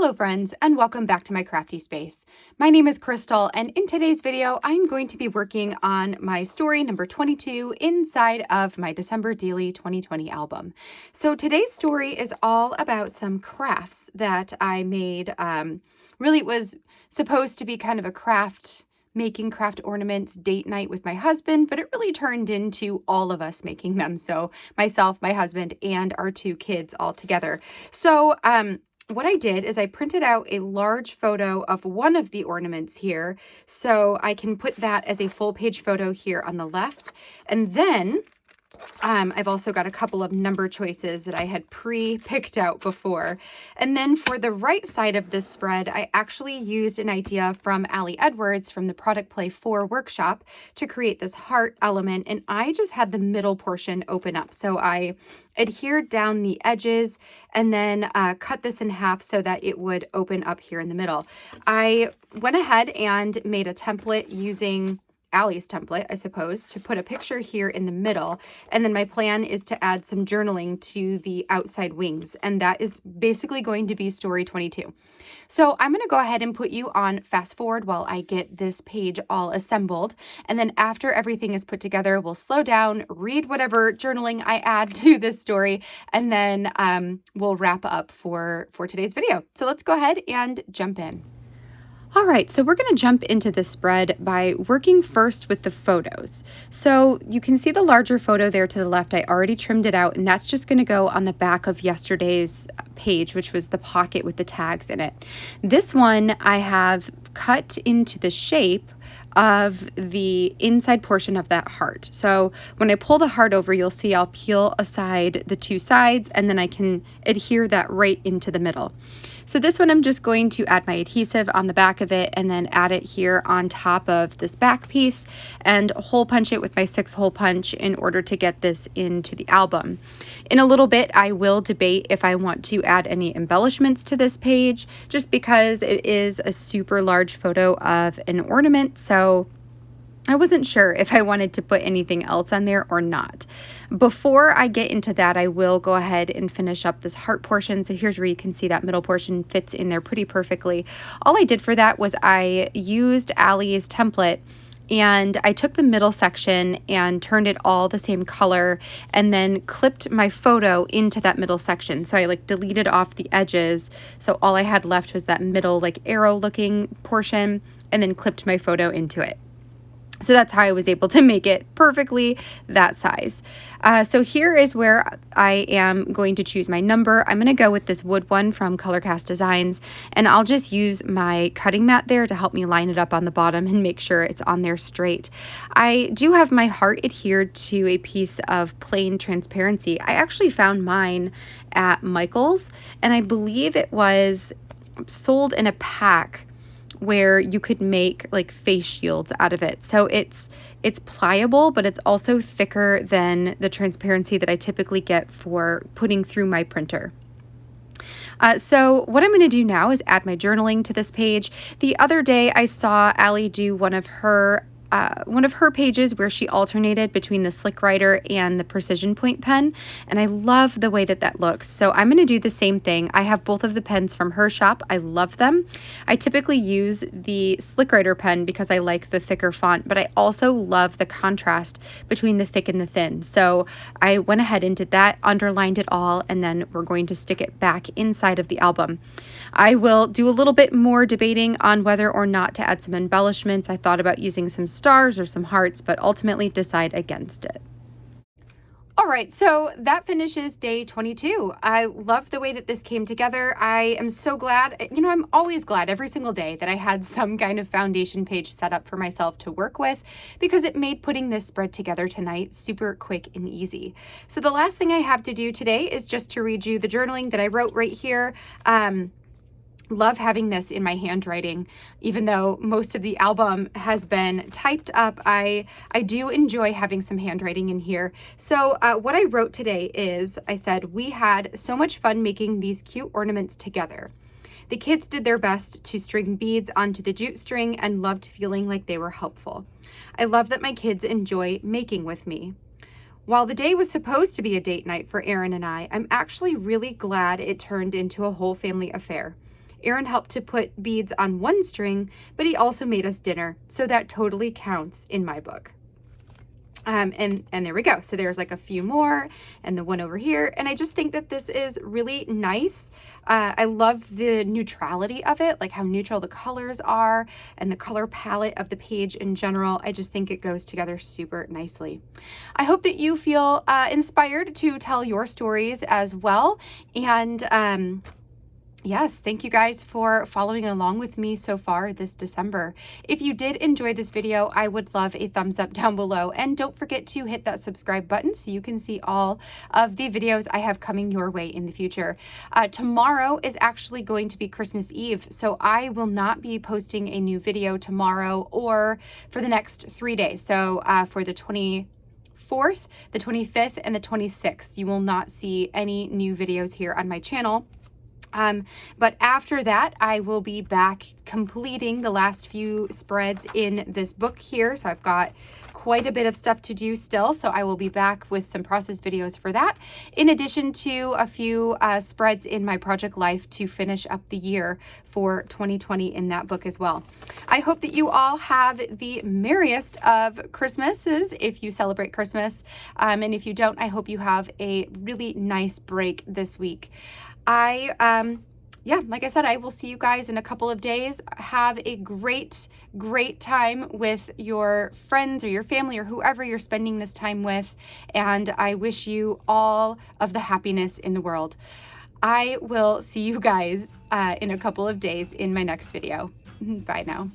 Hello friends, and welcome back to my crafty space. My name is Crystal, and in today's video, I'm going to be working on my story number 22 inside of my December Daily 2020 album. So today's story is all about some crafts that I made. Really, it was supposed to be kind of a making craft ornaments date night with my husband, but it really turned into all of us making them. So myself, my husband, and our two kids all together. So, what I did is I printed out a large photo of one of the ornaments here, so I can put that as a full page photo here on the left. And then I've also got a couple of number choices that I had pre-picked out before. And then for the right side of this spread, I actually used an idea from Allie Edwards from the Product Play 4 workshop to create this heart element. And I just had the middle portion open up. So I adhered down the edges and then cut this in half so that it would open up here in the middle. I went ahead and made a template using Allie's template, I suppose, to put a picture here in the middle. And then my plan is to add some journaling to the outside wings. And that is basically going to be story 22. So I'm going to go ahead and put you on fast forward while I get this page all assembled. And then after everything is put together, we'll slow down, read whatever journaling I add to this story, and then we'll wrap up for today's video. So let's go ahead and jump in. All right, so we're going to jump into the spread by working first with the photos. So you can see the larger photo there to the left. I already trimmed it out, and that's just going to go on the back of yesterday's page, which was the pocket with the tags in it. This one I have cut into the shape of the inside portion of that heart. So when I pull the heart over, you'll see I'll peel aside the two sides, and then I can adhere that right into the middle. So this one, I'm just going to add my adhesive on the back of it and then add it here on top of this back piece and hole punch it with my 6-hole punch in order to get this into the album. In a little bit, I will debate if I want to add any embellishments to this page, just because it is a super large photo of an ornament. So I wasn't sure if I wanted to put anything else on there or not. Before I get into that, I will go ahead and finish up this heart portion. So here's where you can see that middle portion fits in there pretty perfectly. All I did for that was I used Allie's template, and I took the middle section and turned it all the same color and then clipped my photo into that middle section. So I deleted off the edges. So all I had left was that middle arrow looking portion, and then clipped my photo into it. So that's how I was able to make it perfectly that size. So here is where I am going to choose my number. I'm going to go with this wood one from Colorcast Designs, and I'll just use my cutting mat there to help me line it up on the bottom and make sure it's on there straight. I do have my heart adhered to a piece of plain transparency. I actually found mine at Michael's, and I believe it was sold in a pack where you could make face shields out of it. So it's pliable, but it's also thicker than the transparency that I typically get for putting through my printer. So what I'm going to do now is add my journaling to this page. The other day I saw Allie do one of her pages where she alternated between the Slick Writer and the Precision Point pen, and I love the way that that looks. So I'm going to do the same thing. I have both of the pens from her shop. I love them. I typically use the Slick Writer pen because I like the thicker font, but I also love the contrast between the thick and the thin. So I went ahead and did that, underlined it all, and then we're going to stick it back inside of the album. I will do a little bit more debating on whether or not to add some embellishments. I thought about using some stars or some hearts, but ultimately decide against it. All right, so that finishes day 22. I love the way that this came together. I am so glad, I'm always glad every single day that I had some kind of foundation page set up for myself to work with, because it made putting this spread together tonight super quick and easy. So the last thing I have to do today is just to read you the journaling that I wrote right here. Love having this in my handwriting, even though most of the album has been typed up. I do enjoy having some handwriting in here. So what I wrote today is, I said, we had so much fun making these cute ornaments together. The kids did their best to string beads onto the jute string and loved feeling like they were helpful. I love that my kids enjoy making with me. While the day was supposed to be a date night for Aaron and I'm actually really glad it turned into a whole family affair. Aaron helped to put beads on one string, but he also made us dinner, so that totally counts in my book. And there we go. So there's like a few more and the one over here. And I just think that this is really nice. I love the neutrality of it, like how neutral the colors are and the color palette of the page in general. I just think it goes together super nicely. I hope that you feel inspired to tell your stories as well. And yes, thank you guys for following along with me so far this December. If you did enjoy this video, I would love a thumbs up down below, and don't forget to hit that subscribe button so you can see all of the videos I have coming your way in the future. Tomorrow is actually going to be Christmas Eve, so I will not be posting a new video tomorrow or for the next 3 days. So for the 24th, the 25th, and the 26th, you will not see any new videos here on my channel. But after that, I will be back completing the last few spreads in this book here. So I've got quite a bit of stuff to do still. So I will be back with some process videos for that, in addition to a few spreads in my project life to finish up the year for 2020 in that book as well. I hope that you all have the merriest of Christmases if you celebrate Christmas. And if you don't, I hope you have a really nice break this week. Yeah, like I said, I will see you guys in a couple of days. Have a great time with your friends or your family or whoever you're spending this time with. And I wish you all of the happiness in the world. I will see you guys in a couple of days in my next video. Bye now.